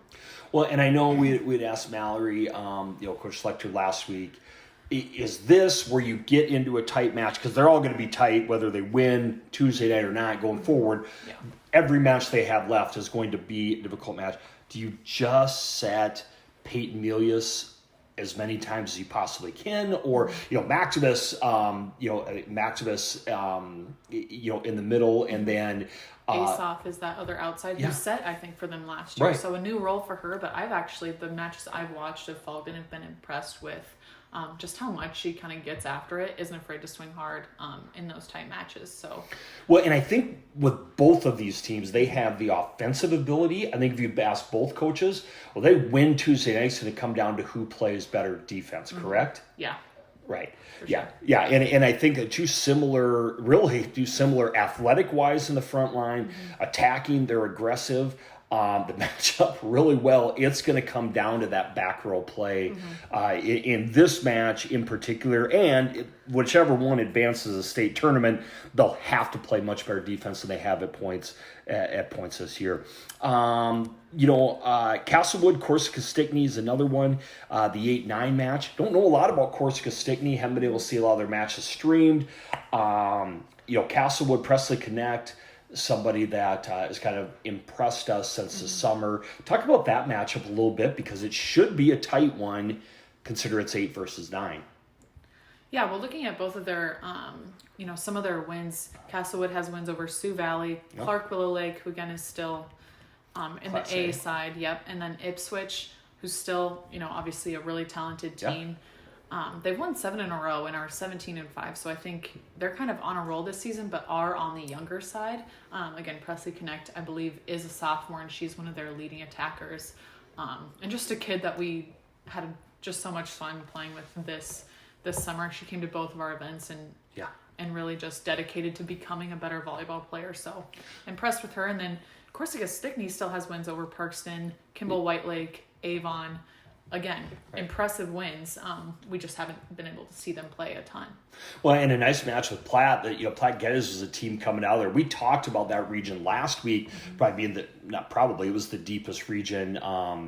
Well, and I know we'd asked Mallory, Coach Schlechter last week, is this where you get into a tight match? Because they're all going to be tight, whether they win Tuesday night or not going forward. Yeah. Every match they have left is going to be a difficult match. Do you just set Peyton Milius as many times as you possibly can, or Maximus, in the middle, and then Asoff is that other outside who set, I think, for them last year. Right. So a new role for her, but the matches I've watched of Fulton have been impressed with just how much she kind of gets after it, isn't afraid to swing hard in those tight matches. So, well, and I think with both of these teams, they have the offensive ability. I think if you ask both coaches, well, they win Tuesday nights, and it come down to who plays better defense, correct? Yeah. Right. Yeah. Sure. Yeah. And I think that two similar athletic wise in the front line, attacking, they're aggressive. the matchup really well. It's going to come down to that back row play in this match in particular. And whichever one advances the state tournament, they'll have to play much better defense than they have at points this year. Castlewood, Corsica Stickney is another one. The 8-9 match. Don't know a lot about Corsica Stickney. Haven't been able to see a lot of their matches streamed. Castlewood, Presley Connect, somebody that has kind of impressed us since the summer. Talk about that matchup a little bit because it should be a tight one. Consider it's 8 versus 9. Yeah, well, looking at both of their, some of their wins, Castlewood has wins over Sioux Valley, Clark Willow Lake, who again is still in Class the A A side, and then Ipswich, who's still, obviously a really talented team. They've won 7 in a row and are 17-5, so I think they're kind of on a roll this season, but are on the younger side. Again, Presley Connect, I believe, is a sophomore, and she's one of their leading attackers, and just a kid that we had just so much fun playing with this summer. She came to both of our events and really just dedicated to becoming a better volleyball player. So impressed with her. And then Corsica Stickney still has wins over Parkston, Kimball White Lake, Avon. Again, impressive wins. We just haven't been able to see them play a ton. Well, and a nice match with Platte. That Platte Geddes is a team coming out of there. We talked about that region last week, probably being it was the deepest region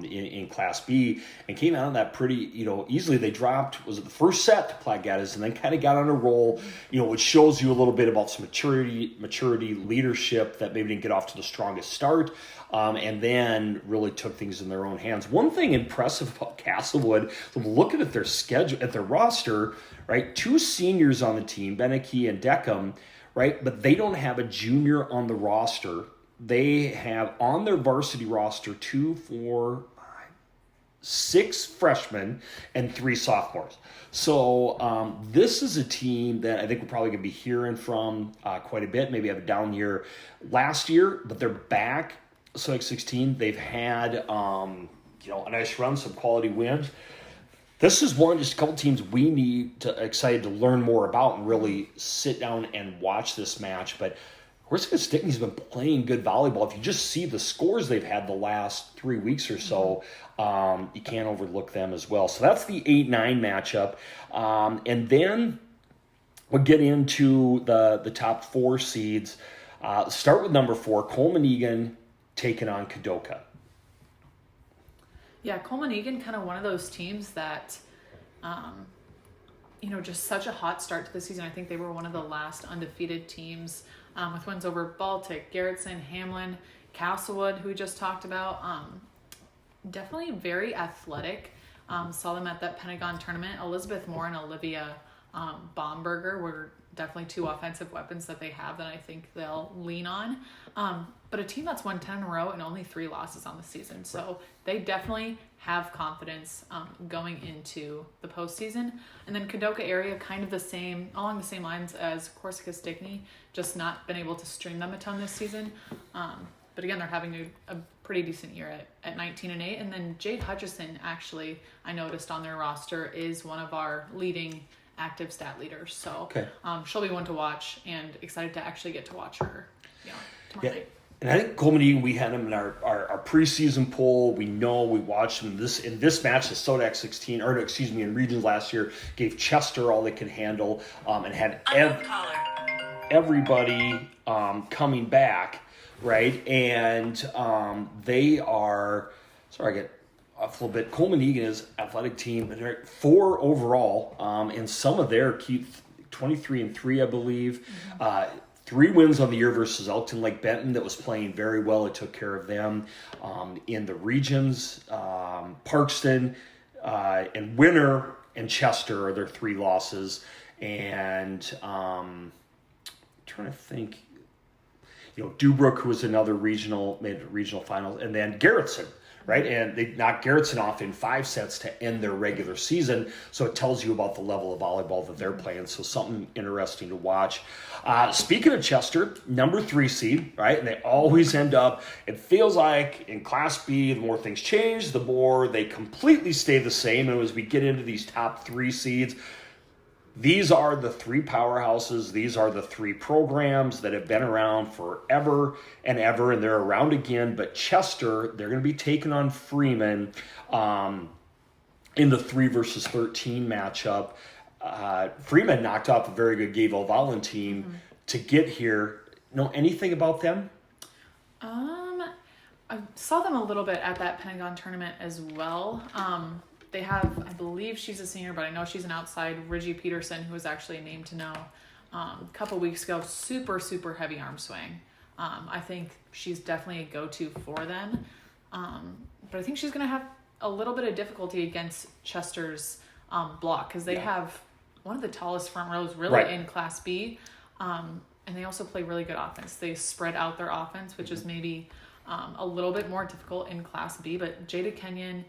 in Class B, and came out of that pretty easily. They dropped the first set to Platte Geddes, and then kind of got on a roll. Which shows you a little bit about some maturity, leadership that maybe didn't get off to the strongest start. And then really took things in their own hands. One thing impressive about Castlewood, looking at their schedule, at their roster, right? 2 seniors on the team, Beneke and Deckham, right? But they don't have a junior on the roster. They have on their varsity roster 2, 4, 5, 6 freshmen and 3 sophomores. So this is a team that I think we're probably going to be hearing from quite a bit. Maybe have a down year last year, but they're back. SODAK 16, they've had a nice run, some quality wins. This is just a couple teams we need excited to learn more about and really sit down and watch this match. But Corsica Stickney's been playing good volleyball. If you just see the scores they've had the last 3 weeks or so, you can't overlook them as well. So that's the 8-9 matchup. And then we'll get into the top 4 seeds. Start with number 4, Coleman Egan, taking on Kadoka. Yeah, Coleman Egan, kind of one of those teams that, just such a hot start to the season. I think they were one of the last undefeated teams with wins over Baltic, Garrettson, Hamlin, Castlewood, who we just talked about. Definitely very athletic. Saw them at that Pentagon tournament. Elizabeth Moore and Olivia Bomberger were definitely 2 offensive weapons that they have that I think they'll lean on. But a team that's won 10 in a row and only 3 losses on the season. So they definitely have confidence going into the postseason. And then Kadoka area, kind of along the same lines as Corsica Stickney, just not been able to stream them a ton this season. But again, they're having a pretty decent year at 19-8. And then Jade Hutchison, actually, I noticed on their roster, is one of our leading active stat leaders. So she'll be one to watch, and excited to actually get to watch her tomorrow night. And I think Coleman Egan, we had him in our preseason poll. We watched him in this match, the SODAK 16, in regions last year, gave Chester all they could handle, and had everybody coming back, right? And they are, sorry, I get off a little bit. Coleman Egan is athletic team, but they're 4 overall, and some of their key 23-3, I believe. 3 wins on the year versus Elkton Lake Benton that was playing very well. It took care of them in the regions. Parkston and Winter and Chester are their 3 losses. And trying to think, Dubrook, who was another made regional finals, and then Garrettson. Right, and they knocked Garrettson off in 5 sets to end their regular season. So it tells you about the level of volleyball that they're playing. So something interesting to watch. Speaking of Chester, number 3 seed, right? And they always end up, it feels like in Class B, the more things change, the more they completely stay the same. And as we get into these top 3 seeds, these are the three powerhouses. These are the three programs that have been around forever and ever, and they're around again. But Chester, they're going to be taking on Freeman in the 3 versus 13 matchup. Freeman knocked off a very good Gayville Volun team to get here. Know anything about them? I saw them a little bit at that Pentagon tournament as well. They have, I believe she's a senior, but I know she's an outside, Reggie Peterson, who was actually a name to know a couple weeks ago. Super, super heavy arm swing. I think she's definitely a go-to for them. But I think she's going to have a little bit of difficulty against Chester's block, because they have one of the tallest front rows really in Class B. And they also play really good offense. They spread out their offense, which is maybe a little bit more difficult in Class B. But Jada Kenyon,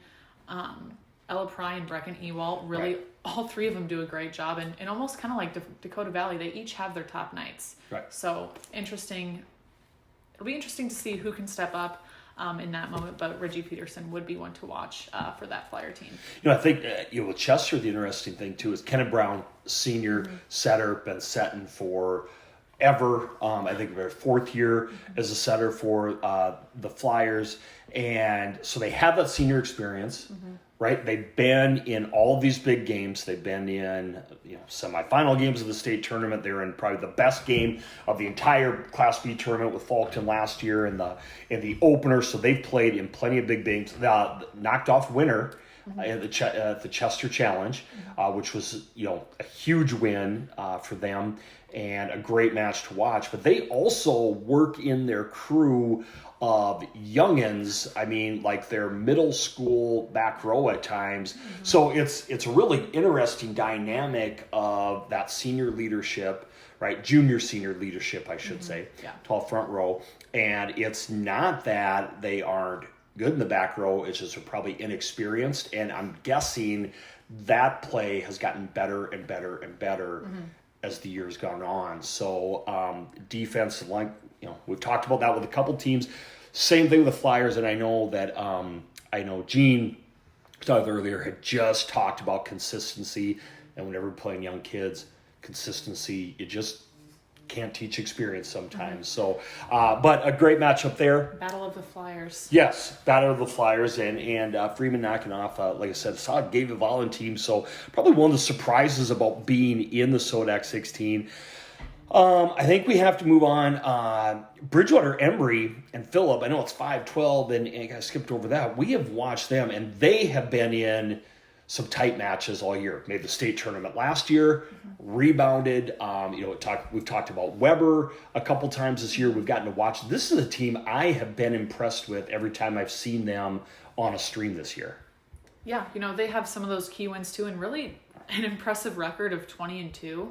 Ella Pry, and Brecken Ewald, really all three of them do a great job. And almost kind of like Dakota Valley, they each have their top nights. Right. So interesting. It'll be interesting to see who can step up in that moment, but Reggie Peterson would be one to watch for that Flyer team. I think with Chester, the interesting thing too is Kenneth Brown, senior setter, been setting for ever. I think their 4th year as a setter for the Flyers, and so they have that senior experience. Right, they've been in all of these big games. They've been in semifinal games of the state tournament. They're in probably the best game of the entire Class B tournament with Fulton last year in the opener. So they've played in plenty of big games. Knocked off winner at the Chester Challenge, which was a huge win for them and a great match to watch. But they also work in their crew of youngins, like their middle school back row at times. So it's a really interesting dynamic of that senior leadership, right? Junior senior leadership, I should say, tall front row. And it's not that they aren't good in the back row, it's just they're probably inexperienced. And I'm guessing that play has gotten better and better and better as the years gone on. So defense, we've talked about that with a couple teams. Same thing with the Flyers, and I know that Gene talked earlier had just talked about consistency, and whenever we're playing young kids, consistency, you just can't teach experience sometimes. So, but a great matchup there. Battle of the Flyers. Yes, Battle of the Flyers, and Freeman knocking off, like I said, a solid Gayville Volun team. So probably one of the surprises about being in the SODAK 16. I think we have to move on. Bridgewater, Embry, and Phillip, I know it's 5-12, and I skipped over that. We have watched them, and they have been in some tight matches all year. Made the state tournament last year, rebounded. We've talked about Weber a couple times this year. We've gotten to watch. This is a team I have been impressed with every time I've seen them on a stream this year. Yeah, they have some of those key wins too, and really an impressive record of 20-2.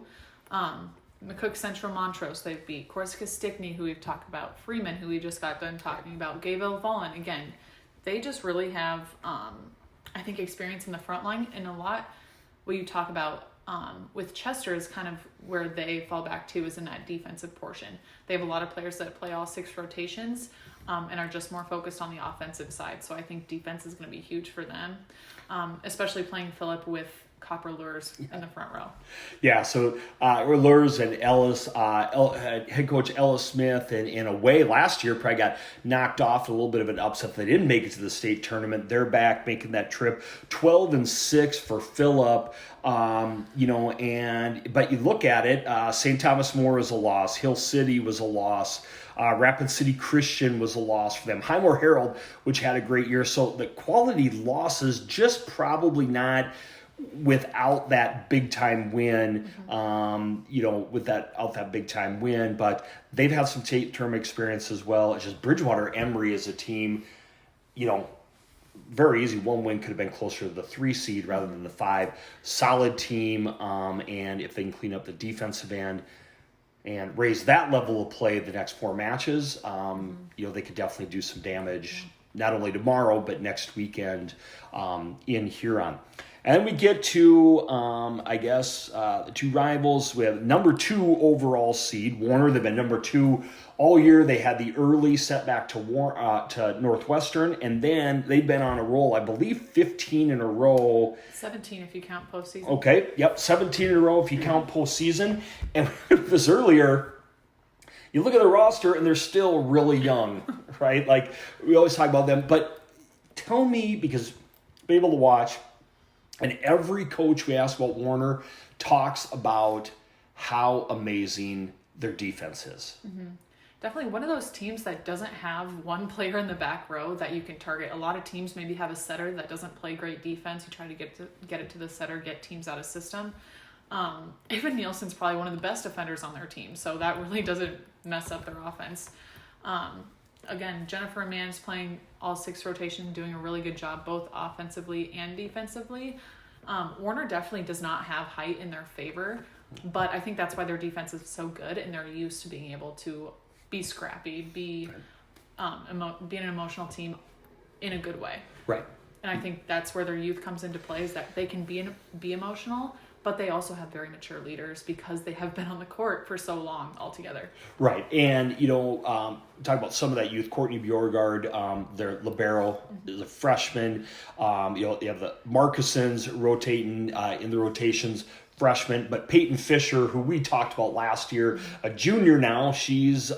McCook Central Montrose, they've beat Corsica Stickney, who we've talked about, Freeman, who we just got done talking about, Gayville Volun. Again, they just really have, I think, experience in the front line, and a lot what you talk about with Chester is kind of where they fall back to is in that defensive portion. They have a lot of players that play all 6 rotations and are just more focused on the offensive side. So I think defense is going to be huge for them, especially playing Phillip with Copper Lures in the front row. Yeah, so Lures and Ellis, head coach Ellis Smith, and in a way last year probably got knocked off a little bit of an upset. They didn't make it to the state tournament. They're back making that trip. 12-6 for Phillip, but you look at it, St. Thomas More was a loss. Hill City was a loss. Rapid City Christian was a loss for them. Highmore Herald, which had a great year. So the quality losses just probably not without that big time win, without that big time win, but they've had some term experience as well. It's just Bridgewater Emory as a team, very easy. One win could have been closer to the 3 seed rather than the 5. Solid team, and if they can clean up the defensive end and raise that level of play the next 4 matches, they could definitely do some damage, not only tomorrow, but next weekend in Huron. And we get to, the two rivals. We have number 2 overall seed, Warner. They've been number 2 all year. They had the early setback to Northwestern, and then they've been on a roll, I believe 15 in a row. 17 if you count postseason. Okay, yep, 17 in a row if you count postseason. And this earlier, you look at the roster, and they're still really young, right? Like, we always talk about them. But tell me, because I'm able to watch, and every coach we ask about Warner talks about how amazing their defense is. Mm-hmm. Definitely one of those teams that doesn't have one player in the back row that you can target. A lot of teams maybe have a setter that doesn't play great defense. You try to get it to the setter, get teams out of system. Evan Nielsen's probably one of the best defenders on their team, so that really doesn't mess up their offense. Again, Jennifer Mann's playing all 6 rotations, doing a really good job both offensively and defensively. Warner definitely does not have height in their favor, but I think that's why their defense is so good, and they're used to being able to be scrappy, be an emotional team in a good way. Right. And I think that's where their youth comes into play, is that they can be emotional, but they also have very mature leaders because they have been on the court for so long altogether. Right. And, talk about some of that youth. Courtney Bjorgard, their libero, is a freshman. You have the Marcusons rotating in the rotations, freshman. But Peyton Fisher, who we talked about last year, a junior now, she's,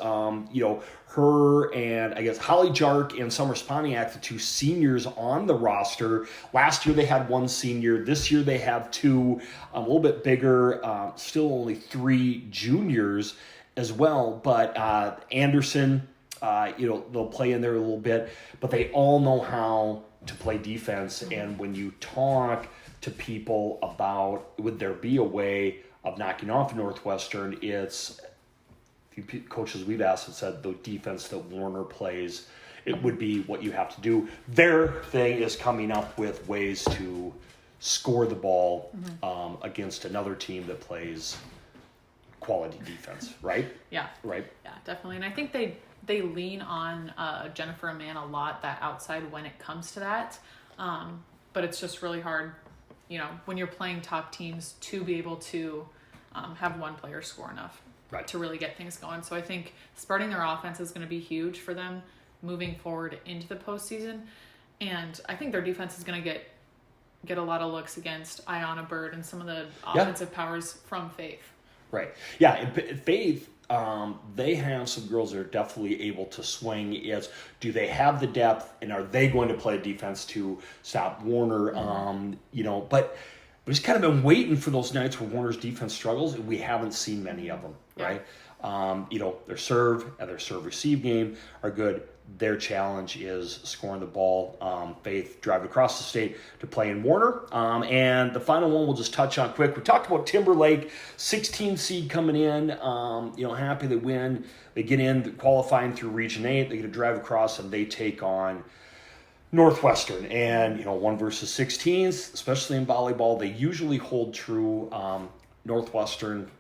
her and I guess Holly Jark and Summer Sponiak, the 2 seniors on the roster. Last year they had 1 senior. This year they have 2, a little bit bigger, still only 3 juniors as well. But Anderson, they'll play in there a little bit, but they all know how to play defense. And when you talk to people about, would there be a way of knocking off Northwestern, it's coaches we've asked have said the defense that Warner plays, it would be what you have to do. Their thing is coming up with ways to score the ball against another team that plays quality defense, right? Yeah. Right. Yeah, definitely. And I think they lean on Jennifer Mann a lot, that outside, when it comes to that. But it's just really hard, when you're playing top teams, to be able to have one player score enough. Right. To really get things going. So I think spreading their offense is going to be huge for them moving forward into the postseason. And I think their defense is going to get a lot of looks against Ayanna Bird and some of the offensive powers from Faith. Right. Yeah, and Faith, they have some girls that are definitely able to swing. Do they have the depth, and are they going to play defense to stop Warner? But we've just kind of been waiting for those nights where Warner's defense struggles, and we haven't seen many of them, right? Their serve and their serve-receive game are good. Their challenge is scoring the ball. Faith drive across the state to play in Warner. And the final one we'll just touch on quick. We talked about Timberlake, 16 seed coming in. Happy they win. They get in qualifying through Region 8. They get to drive across, and they take on Northwestern. And 1 versus 16s, especially in volleyball, they usually hold true. Northwestern,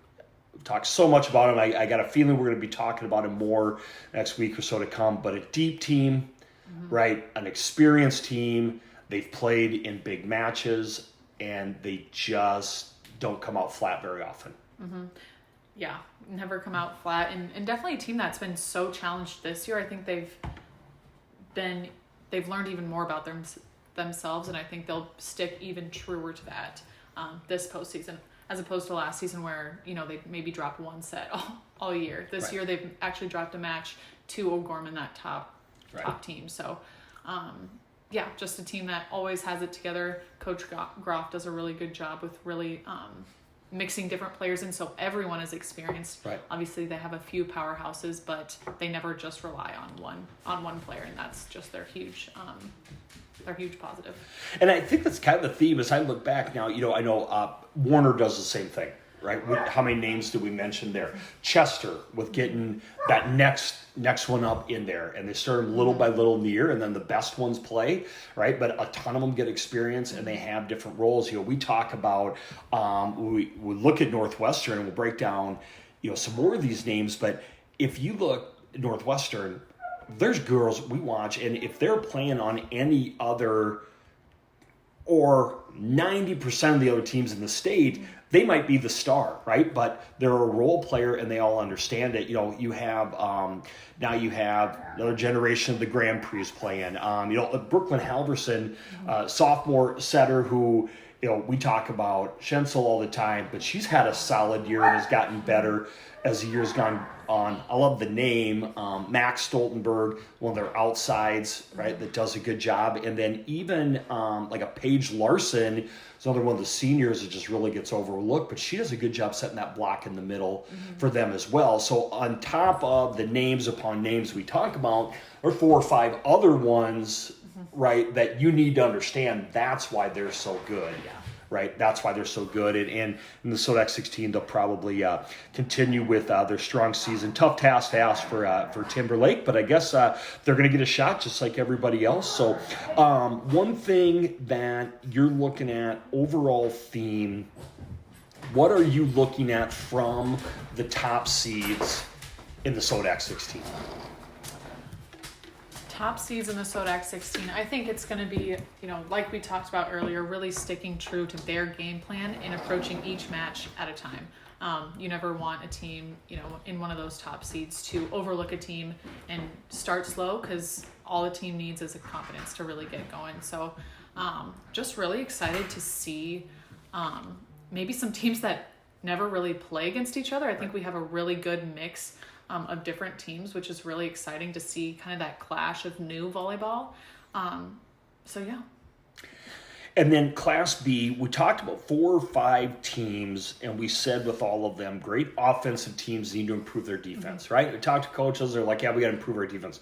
talk so much about him. I got a feeling we're going to be talking about him more next week or so to come. But a deep team, right? An experienced team. They've played in big matches, and they just don't come out flat very often. Mm-hmm. Yeah, never come out flat. And definitely a team that's been so challenged this year. I think they've learned even more about themselves, and I think they'll stick even truer to that this postseason, as opposed to last season where, they maybe dropped one set all year. This year they've actually dropped a match to O'Gorman, that top team. So, just a team that always has it together. Coach Groff does a really good job with really mixing different players in, so everyone is experienced. Right. Obviously, they have a few powerhouses, but they never just rely on one player, and that's just their huge positive. And I think that's kind of the theme as I look back now. I know Warner does the same thing, right? How many names did we mention there? Chester with getting that next one up in there, and they start them little by little in the year, and then the best ones play, right? But a ton of them get experience, and they have different roles. We talk about we look at Northwestern, and we'll break down some more of these names. But if you look at Northwestern, there's girls we watch, and if they're playing on any other, or 90% of the other teams in the state, they might be the star, right? But they're a role player and they all understand it. You know, you have now you have another generation of the Grand Prix playing. You know, Brooklyn Halverson, sophomore setter who, you know, we talk about Schensel all the time, but she's had a solid year and has gotten better as the year's gone on. I love the name, Max Stoltenberg, one of their outsides, right, that does a good job. And then even like a Paige Larson is another one of the seniors that just really gets overlooked, but she does a good job setting that block in the middle for them as well. So on top of the names upon names we talk about, there are 4 or 5 other ones, right, that you need to understand. That's why they're so good. Yeah. Right, that's why they're so good, and in the SODAK 16, they'll probably continue with their strong season. Tough task to ask for Timberlake, but I guess they're going to get a shot just like everybody else. So, one thing that you're looking at, overall theme, what are you looking at from the top seeds in the SODAK 16? Top seeds in the SODAK 16, I think it's going to be, you know, like we talked about earlier, really sticking true to their game plan and approaching each match at a time. You never want a team, you know, in one of those top seeds to overlook a team and start slow, because all the team needs is a confidence to really get going. So just really excited to see maybe some teams that never really play against each other. I think we have a really good mix of different teams, which is really exciting to see, kind of that clash of new volleyball. So yeah. And then Class B, we talked about 4 or 5 teams, and we said with all of them, great offensive teams need to improve their defense, right? We talked to coaches, they're like, yeah, we got to improve our defense.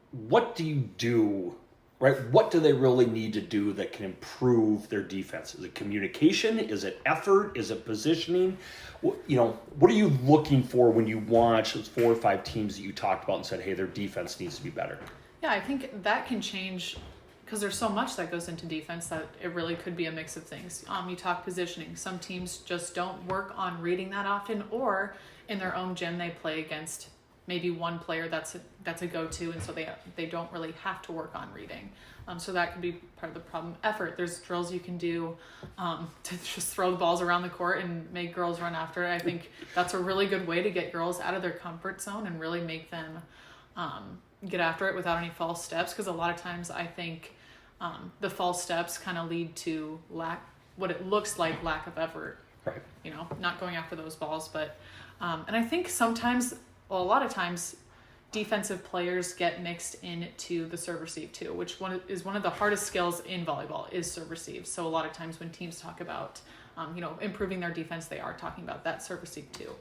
What do you do, right? What do they really need to do that can improve their defense? Is it communication? Is it effort? Is it positioning? You know, what are you looking for when you watch those 4 or 5 teams that you talked about and said, hey, their defense needs to be better? Yeah, I think that can change, because there's so much that goes into defense that it really could be a mix of things. You talk positioning. Some teams just don't work on reading that often, or in their own gym they play against maybe one player that's a go-to, and so they don't really have to work on reading. So that could be part of the problem. Effort. There's drills you can do to just throw the balls around the court and make girls run after it. I think that's a really good way to get girls out of their comfort zone and really make them get after it without any false steps, because a lot of times I think the false steps kind of lead to what it looks like lack of effort. Right. You know, not going after those balls. But and I think sometimes, well, a lot of times, defensive players get mixed into the serve receive too, which is one of the hardest skills in volleyball, is serve receive. So a lot of times when teams talk about you know, improving their defense, they are talking about that serve receive too.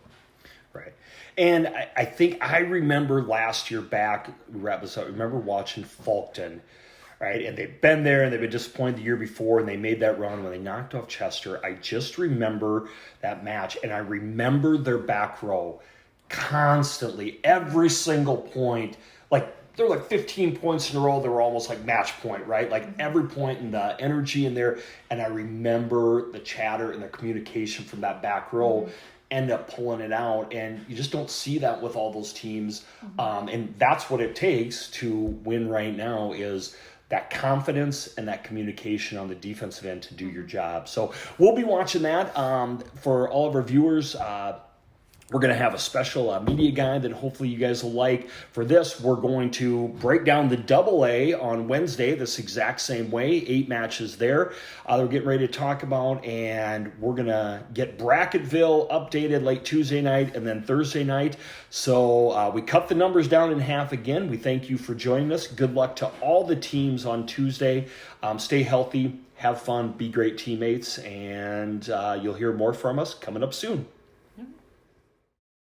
Right. And I think I remember last year back, I remember watching Fulton, right? And they've been there and they've been disappointed the year before, and they made that run when they knocked off Chester. I just remember that match, and I remember their back row constantly, every single point, like there were like 15 points in a row. They were almost like match point, right? Like every point and the energy in there. And I remember the chatter and the communication from that back row end up pulling it out. And you just don't see that with all those teams. And that's what it takes to win right now, is that confidence and that communication on the defensive end to do your job. So we'll be watching that for all of our viewers. We're going to have a special media guide that hopefully you guys will like. For this, we're going to break down the AA on Wednesday this exact same way. 8 matches there that we're getting ready to talk about. And we're going to get Bracketville updated late Tuesday night and then Thursday night. So we cut the numbers down in half again. We thank you for joining us. Good luck to all the teams on Tuesday. Stay healthy, have fun, be great teammates, and you'll hear more from us coming up soon.